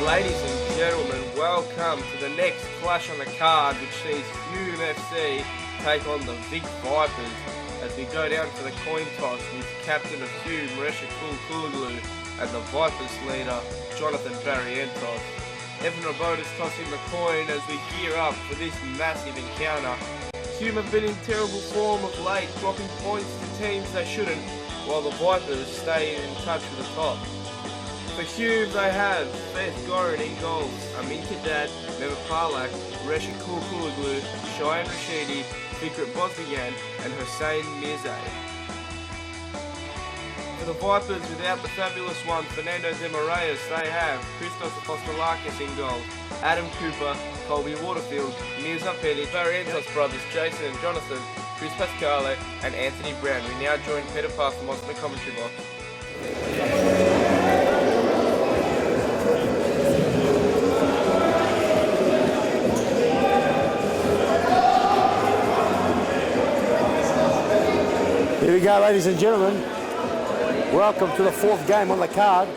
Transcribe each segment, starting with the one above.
Ladies and gentlemen, welcome to the next clash on the card, which sees Hume FC take on the Vic Vipers as we go down to the coin toss with captain of Hume, Resha Kulkulaglu, and the Vipers leader, Jonathan Barrientos. Evan Robota's tossing the coin as we gear up for this massive encounter. Hume have been in terrible form of late, dropping points to teams they shouldn't, while the Vipers stay in touch with the top. For Hume, they have Beth Gorin in goals, Amin Kadad, Mehmet Parlak, Resha Kulkulaglu, Cheyenne Rashidi, Fikret Bosnian, and Hussein Mirzay. For the Vipers, without the fabulous one, Fernando De Moraes, they have Christos Apostolakis in goals, Adam Cooper, Colby Waterfield, Mirza Petit, Barrientos brothers Jason and Jonathan, Chris Pascale, and Anthony Brown. We now join Peter Parthamos in the commentary box. Here we go, ladies and gentlemen. Welcome to the fourth game on the card.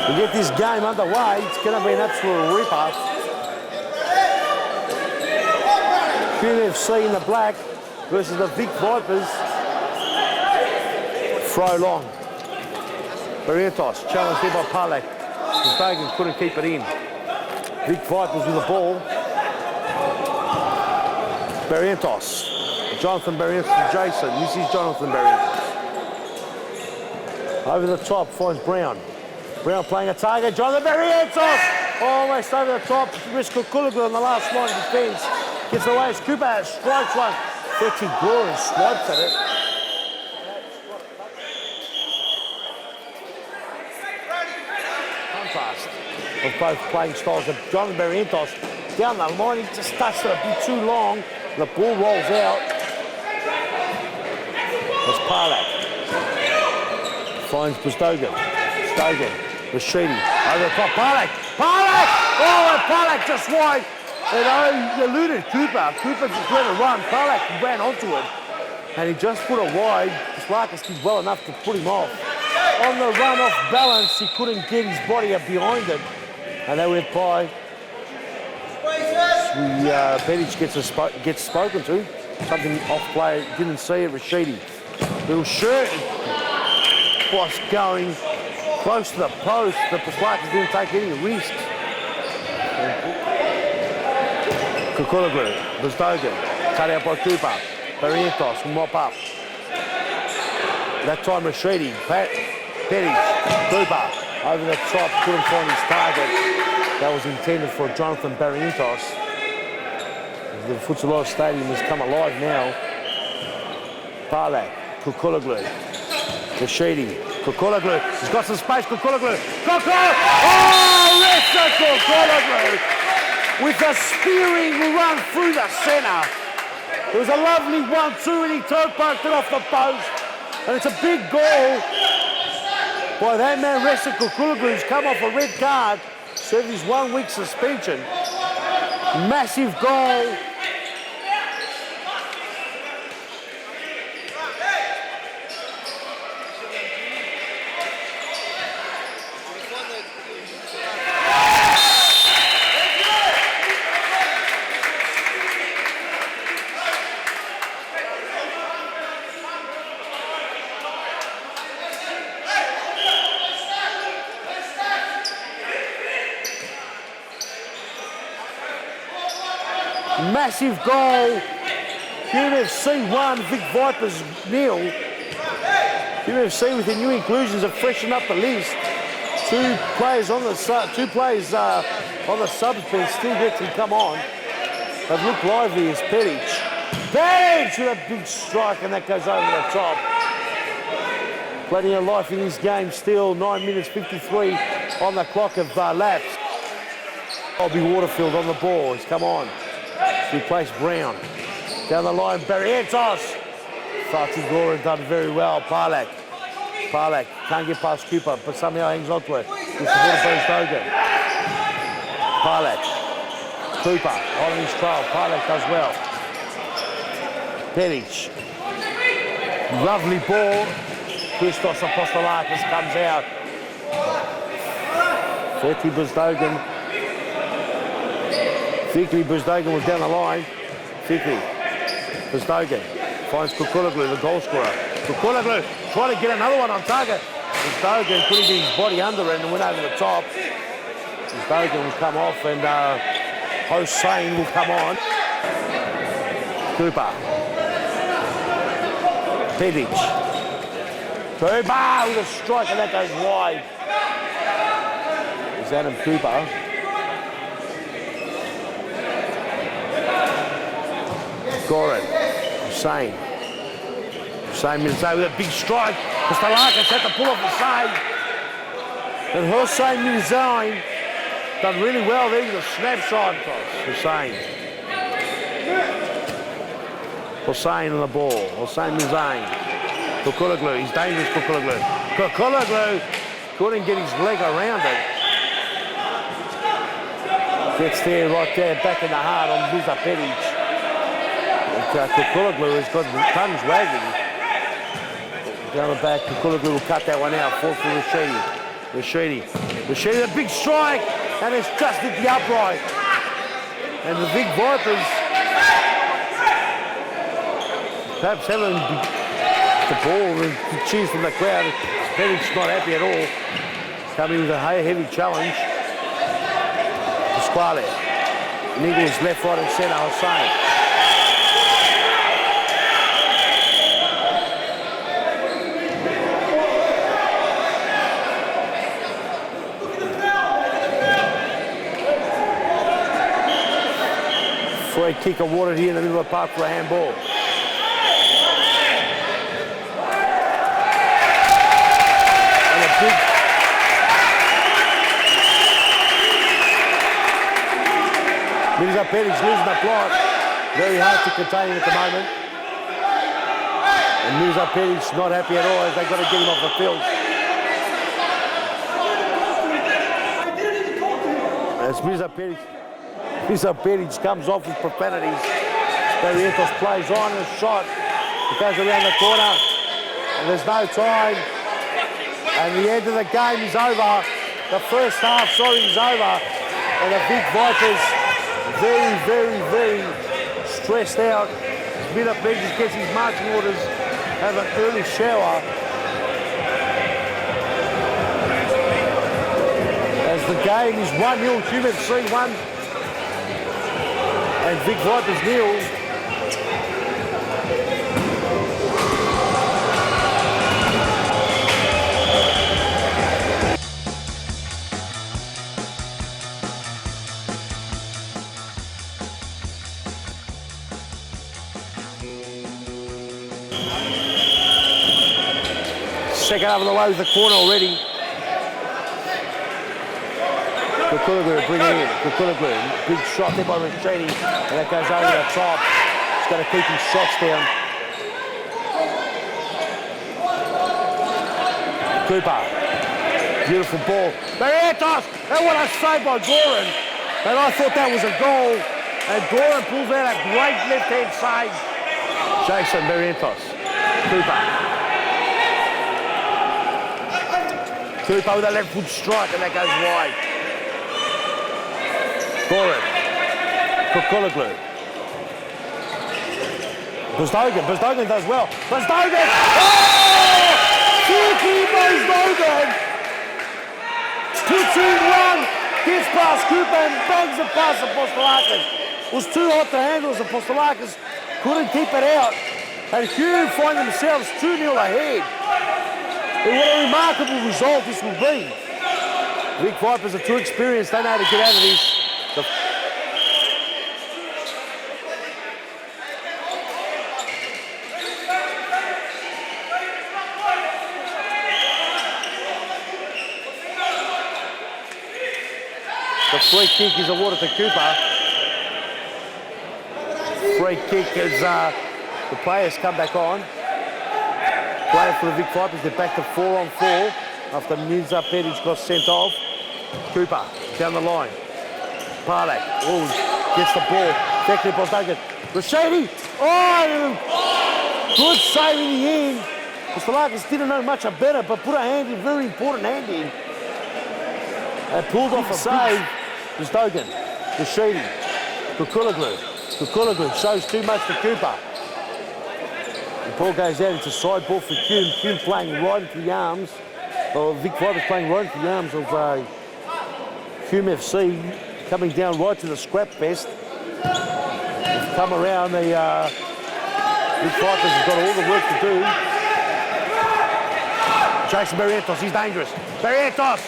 To get this game underway, it's going to be an absolute ripper. Hume FC in the black versus the Vic Vipers. Throw long. Barrientos challenged here by Parlak. Bogan couldn't keep it in. Vic Vipers with the ball. Barrientos. Jonathan Barrientos and Jason. This is Jonathan Barrientos. Over the top finds Brown. Brown playing a target. Jonathan Barrientos! Almost over the top. Risko Kulaglu on the last line of defence. Gets away as Cooper strikes one. 30 Glory swipes at it. Contrast of both playing styles of Jonathan Barrientos down the line. He just touched it a bit too long. The ball rolls out. That's Parlak. Finds Bustogan. Stogan. Rashidi. Over the top. Parlak! Parlak! Oh, and Parlak just wide. And he eluded Cooper. Cooper just let it run. Parlak ran onto it. And he just put it wide. Slarkus did well enough to put him off. On the run off balance, he couldn't get his body up behind it. And they went by. Petit gets spoken to. Something off play, didn't see it. Rashidi. Little shirt. Was going close to the post. The Slarkus didn't take any risks. Kulkulaglu, Bustogan, cut out by Cooper. Barrientos will mop up. That time Rashidi, Petit, Cooper, over the top, couldn't find his target. That was intended for Jonathan Barrientos. The Futsalroos stadium has come alive now. Parlak, Kulkulaglu, Rashidi, Kulkulaglu, he's got some space, Kulkulaglu, oh, Resha Kulkulaglu with a spearing run through the centre. It was a lovely 1-2 and he toe-poked it off the post. And it's a big goal by that man, Resha Kulkulaglu, who's come off a red card, served his 1 week suspension. Massive goal. Massive goal. Hume FC 1, Vic Vipers 0. Hume FC with the new inclusions have freshened up the list. Two players on the subs bench still yet to come on. They've looked lively as Petit. Petit with a big strike and that goes over the top. Plenty of life in this game still. 9 minutes 53 on the clock of laps. Colby Waterfield on the ball. He's come on. Replace Brown. Down the line, Barrientos. Fati Gora done very well. Parlak can't get past Cooper, but somehow hangs on to it. It's the Stogan. Parlak. Cooper on his trail. Parlak does well. Petit. Lovely ball. Christos Apostolakis comes out. Fikri Buzdogan was down the line. Fikri Buzdogan finds Kukuloglu, the goal scorer. Kukuloglu trying to get another one on target. Buzdogan putting his body under it and went over the top. Buzdogan will come off and Hossein will come on. Cooper. Pedic. Cooper with a strike and that goes wide. It's Adam Cooper. Goran. Hussein. Hussein Mirzai with a big strike. Kostalakas had to pull off the save. And Hussein Mirzai done really well there with a snapshot. Hussein. Hussein on the ball. Hussein Mirzai. Kukuloglu. He's dangerous, Kukuloglu. Kukuloglu couldn't get his leg around it. Gets there, right there, back in the heart on Musa Pedic. Kukuloglu has got tongues wagging. Down the back, Kukuloglu will cut that one out. Falls for Rashidi, a big strike, and it's just hit the upright. And the big Vipers, perhaps having the ball and cheers from the crowd. Pedic's not happy at all. Coming with a heavy challenge. Pasquale. Niggles left, right and centre, Hussein. Free kick awarded here in the middle of the park for a handball. And a big Mirza Pedic losing the plot. Very hard to contain him at the moment. And Mirza Pedic not happy at all as they've got to get him off the field. As Mirza Pedic comes off with profanities. Barrientos plays on and a shot. It goes around the corner. And there's no time. And the end of the game is over. The first half, is over. And the big Vipers very, very, very stressed out. Mirza Pedic gets his marching orders, have an early shower. As the game is 1-0, Hume 3-1. And Vic Vipers nil. Second over the way with the corner already. Kukuloglu bringing in. Kukuloglu, big shot there by Rashidi, and that goes over the top. He's got to keep his shots down. Cooper, beautiful ball. Barrientos, and what a save by Goran. And I thought that was a goal. And Goran pulls out a great left-hand save. Jason Barrientos. Cooper with a left foot strike, and that goes wide. Goran. Kukuloglu. Buzdogan does well. Buzdogan! Oh! Fuki Buzdogan! Puts in one, gets past Cooper and bangs it past Apostolakis. Was too hot to handle as Apostolakis couldn't keep it out. And Hume find themselves 2-0 ahead. And what a remarkable result this will be. Vic Vipers are too experienced, they know how to get out of this. The free kick is awarded to Cooper. Free kick as the players come back on. Player for the Vic Vipers, they're back to 4-on-4 after Mirza Pedic got sent off. Cooper down the line. Parlak, gets the ball. Fikri Buzdogan. Rashidi, Good save in the end. Futsalroos didn't know much better, but put a hand in, very important hand in. And pulled off a save. Stogan, Rashidi, Kukuloglu shows too much to Cooper. The ball goes out, it's a side ball for Hume. Hume playing right into the arms, or Vic Vipers playing right into the arms of Hume FC, coming down right to the scrap fest. They've come around, the Vic Vipers have got all the work to do. Jason Barrientos, he's dangerous. Barrientos!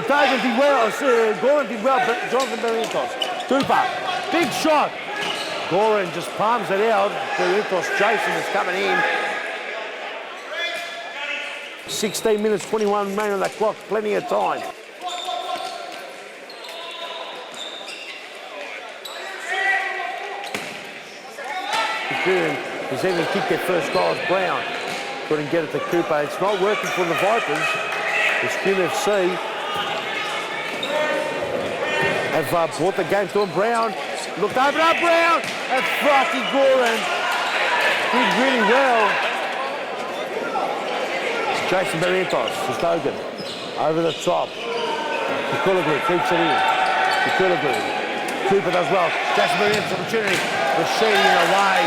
David did well, Goran did well, but Jonathan Barrientos. Cooper, big shot. Goran just palms it out. Barrientos, Jason is coming in. 16 minutes, 21 remaining on the clock, plenty of time. He's even kicked their first goal as Brown. Couldn't get it to Cooper. It's not working for the Vipers. It's Hume FC. Have brought the game to him. Brown looked open up, Brown, and Frosty Goran did really well. It's Jason Barrientos, Stogan, over the top. Kukuloglu keeps it in. Kukuloglu. Cooper does well. Jason Barrientos opportunity. Rashidi in the way.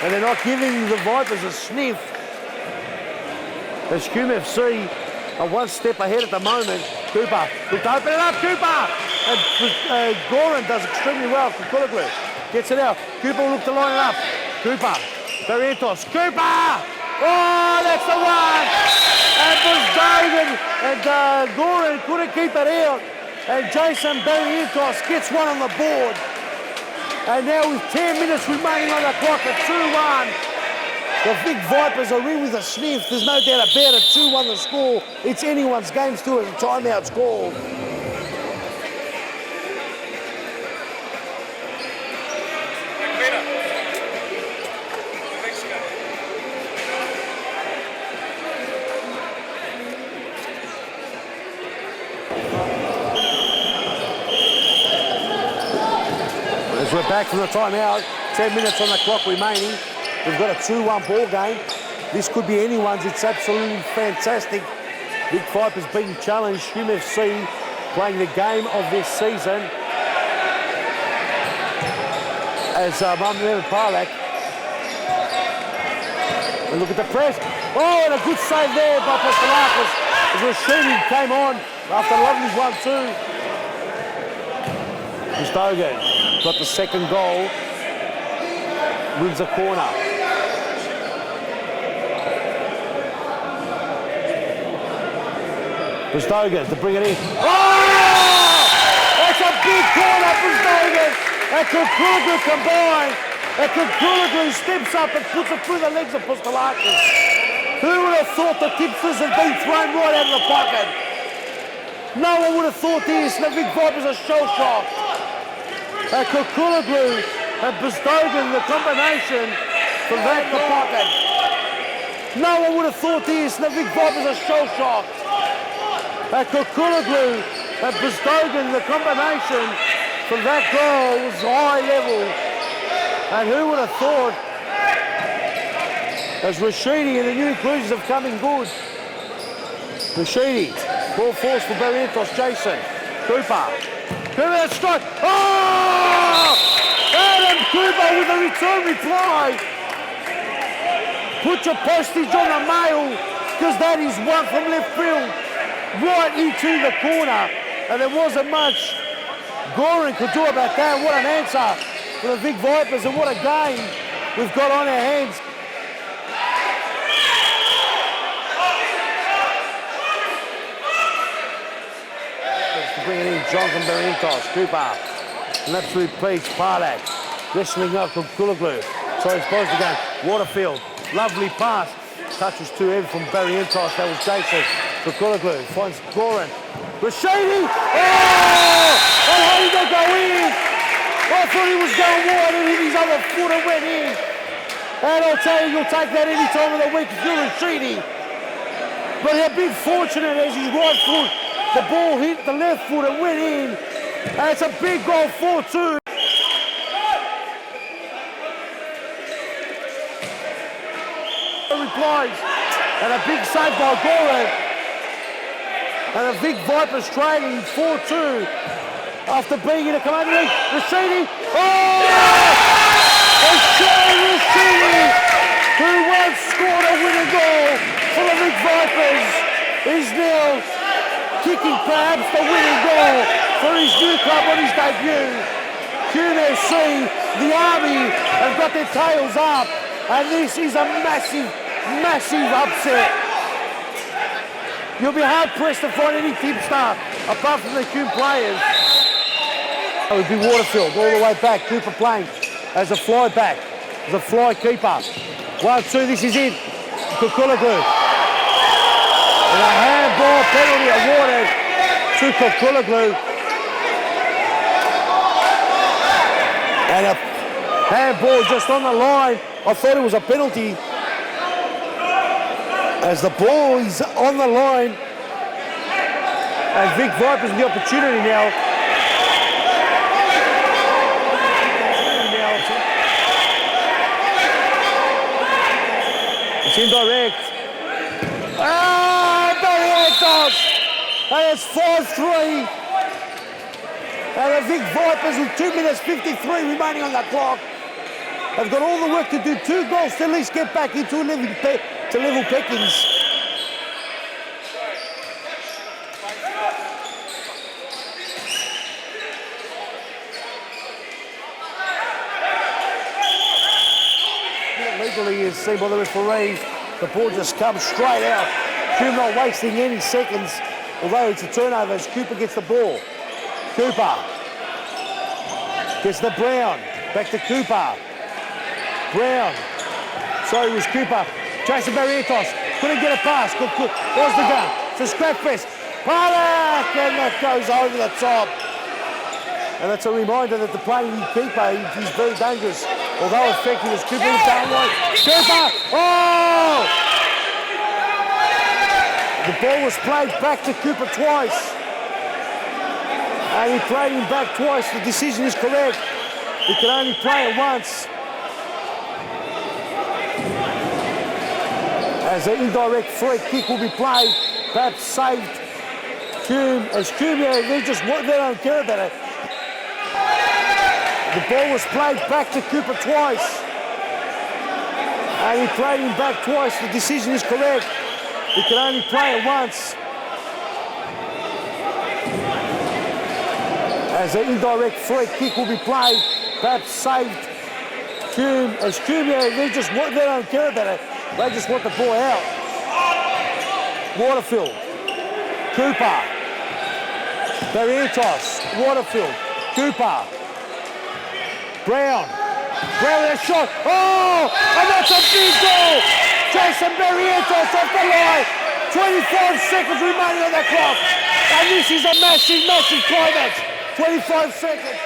And they're not giving the Vipers a sniff. As Hume FC are one step ahead at the moment. Cooper looked open it up, Cooper! And Goran does extremely well. Kukuloglu gets it out. Cooper will look to line it up. Cooper, Barrientos, Cooper! Oh, that's the one! And Busdogan and Goran couldn't keep it out. And Jason Barrientos gets one on the board. And now with 10 minutes remaining on the clock at 2-1, the Vic Vipers are in with a sniff. There's no doubt about it. 2-1 the score. It's anyone's game still as a timeout's called. As we're back from the timeout, 10 minutes on the clock remaining. We've got a 2-1 ball game. This could be anyone's. It's absolutely fantastic. Vic Vipers being challenged. Hume FC playing the game of this season. As Mummy Parlak. And look at the press. Oh, and a good save there by Futsalroos. As Rashidi came on after a lovely 1-2. Stogan got the second goal. Wins a corner. Stogan to bring it in. Oh! That's a big corner for Stogan. And Kukuloglu combined. And Kukuloglu steps up and puts it through the legs of Futsalroos. Who would have thought the tipsters had been thrown right out of the pocket? No one would have thought this. The Vic Vipers are shell-shocked. And Kukuloglu and Busdogan, the combination from that the pocket. No one would have thought this. The Vic Vipers are shell-shocked. And Kukuloglu and Busdogan, the combination from that goal was high level. And who would have thought, as Rashidi and the new inclusions have come in good. Rashidi, ball force for Barrientos, Jason, Cooper. Cooper, strike. Oh! Adam Cooper with a return reply. Put your postage on the mail, because that is one from left field, right into the corner. And there wasn't much Goran could do about that. What an answer for the Vic Vipers, and what a game we've got on our hands. Bring it in, Jonathan Barrientos, Cooper, an absolute peach, Parlak, wrestling up from Kukuloglu, so he's supposed to go, Waterfield, lovely pass, touches too heavy from Barrientos, that was Jason, Kukuloglu, finds Goran, Rashidi, oh! And how did that go in? I thought he was going wide and hit his other foot and went in. And I'll tell you, you'll take that any time of the week if you're Rashidi. But he'll be fortunate as his right foot, the ball hit the left foot and went in. And it's a big goal, 4-2. tries. And a big save by Goran. And the Vic Vipers trailing 4-2 after being in a command league. Rashidi. Oh! And Sean Rashidi, who once scored a winning goal for the Vic Vipers, is now kicking perhaps the winning goal for his new club on his debut. Hume FC, the Army have got their tails up, and this is a massive, massive upset. You'll be hard-pressed to find any tipster apart from the Hume players. It would be Waterfield all the way back. Cooper playing as a fly back, as a fly keeper. 1-2, this is it. Kukulaglu. And a handball penalty awarded to Kukulaglu. And a handball just on the line. I thought it was a penalty. As the ball is on the line. And Vic Vipers with the opportunity now. It's indirect. And it's 5-3. And the Vic Vipers with 2 minutes 53 remaining on the clock have got all the work to do. 2 goals to at least get back into level pickings. Legally is seen by the referee. The ball just comes straight out. Hume not wasting any seconds, although it's a turnover as Cooper gets the ball. Cooper gets the Brown. Back to Cooper. Brown. Sorry, it was Cooper. Jason Barrientos. Couldn't get a pass. Good. There's the gun. It's a scrap fest. Pollock! And that goes over the top. And that's a reminder that the playing keeper, he's very dangerous. Although effective as Cooper is down right. Cooper! Oh! The ball was played back to Cooper twice. And he played him back twice. The decision is correct. He can only play it once. As an indirect free kick will be played, perhaps saved. Hume, as Hume, they don't care about it. The ball was played back to Cooper twice. And he played him back twice. The decision is correct. He can only play it once. As an indirect free kick will be played, perhaps saved. Hume, as Hume, they don't care about it. They just want the ball out. Waterfield. Cooper. Barrientos. Waterfield. Cooper. Brown. Brown with a shot. Oh! And that's a big goal! Jason Barrientos off the line. 25 seconds remaining on the clock. And this is a massive, massive climax. 25 seconds.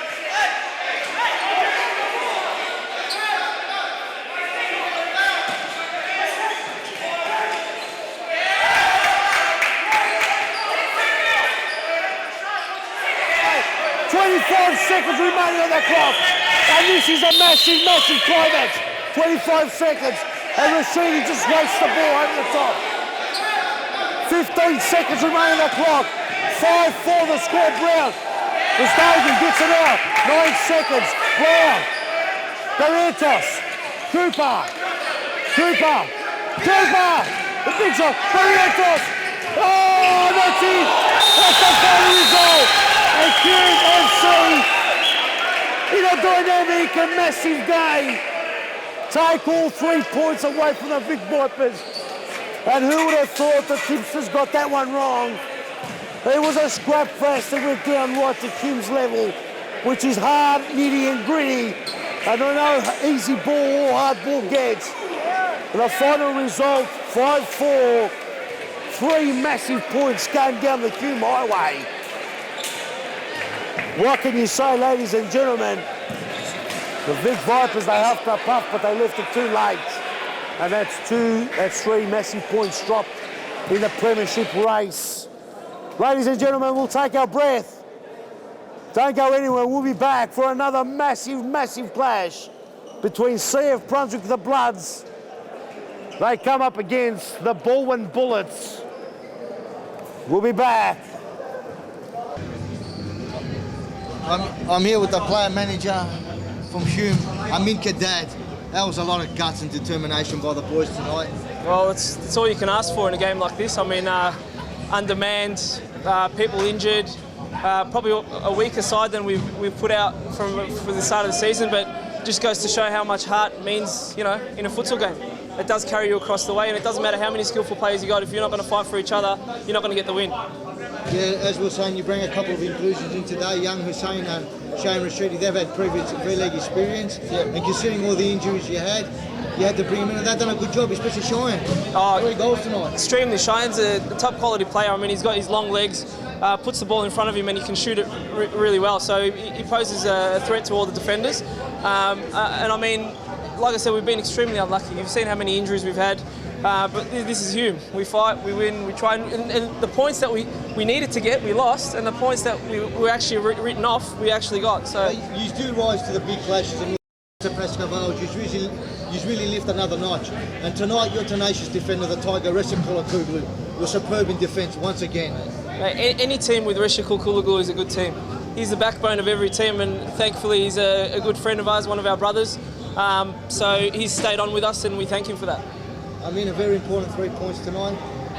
Seconds remaining on the clock, and this is a massive, massive climax. 25 seconds, and Rashidi just wastes the ball over the top. 15 seconds remaining on the clock. 5-4 the score. Brown. Mustagan gets it out. 9 seconds. Brown. Barrientos. Cooper. The big shot. Barrientos. Oh, that's it. That's the final result. And Hume FC, in a dynamic and massive game, take all 3 points away from the Vic Vipers. And who would have thought the tipsters got that one wrong? It was a scrap fest that went down right to Hume's level, which is hard, nitty and gritty. And I know easy ball or hard ball gets. And the final result, 5-4, 3 massive points came down the Hume highway. What can you say, ladies and gentlemen? The Vic Vipers, they huffed a puff, but they left it too late. And that's 3 massive points dropped in the premiership race. Ladies and gentlemen, we'll take our breath. Don't go anywhere. We'll be back for another massive, massive clash between CF Brunswick the Bloods They come up against the Baldwin Bullets. We'll be back. I'm here with the player manager from Hume, Amin Kadad. That was a lot of guts and determination by the boys tonight. Well, it's all you can ask for in a game like this. I mean, undermanned, people injured, probably a weaker side than we've put out from the start of the season, but just goes to show how much heart means, you know, in a futsal game. It does carry you across the way, and it doesn't matter how many skillful players you got. If you're not going to fight for each other, you're not going to get the win. Yeah, as we were saying, you bring a couple of inclusions in today. Young Hussein and Shane Rashidi, they've had previous V-League experience, and considering all the injuries you had to bring them in, and they've done a good job, especially Shane. 3 goals tonight. Extremely. Shane's a top quality player. I mean, he's got his long legs, puts the ball in front of him, and he can shoot it really well. So he poses a threat to all the defenders. And I mean, like I said, we've been extremely unlucky. You've seen how many injuries we've had. But this is Hume. We fight, we win, we try, and the points that we needed to get, we lost, and the points that we were actually written off, we actually got. So you do rise to the big clashes, and to Presco Vales, you really lift another notch. And tonight, your tenacious defender, the Tiger, Reshik Kulakoglu, was superb in defence once again. Any team with Reshik Kulakoglu is a good team. He's the backbone of every team, and thankfully he's a good friend of ours, one of our brothers. So he's stayed on with us, and we thank him for that. I mean, a very important 3 points tonight.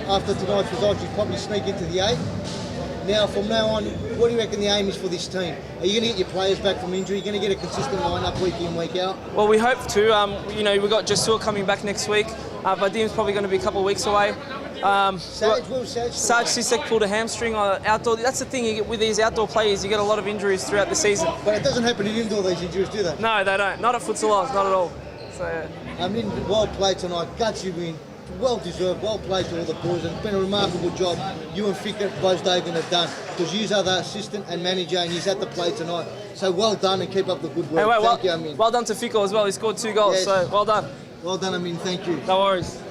After tonight's result, you probably sneak into the 8. Now, from now on, what do you reckon the aim is for this team? Are you going to get your players back from injury? Are you going to get a consistent lineup week in, week out? Well, we hope to. You know, we've got Jasur coming back next week. Vadim's probably going to be a couple of weeks away. Saj Sissek pulled a hamstring outdoor. That's the thing, you get with these outdoor players, you get a lot of injuries throughout the season. But it doesn't happen in indoor, these injuries, do they? No, they don't. Not at Futsalroos, not at all. So, yeah. I mean, well played tonight. Guts you win. Well deserved. Well played to all the boys. And it's been a remarkable job you and Ficker, Dagan have done. Because you are the assistant and manager, and he's at the play tonight. So well done, and keep up the good work. Hey, Thank you, Amin. Well done to Ficker as well. He scored 2 goals, yes. So well done. Well done, Amin. Thank you. No worries.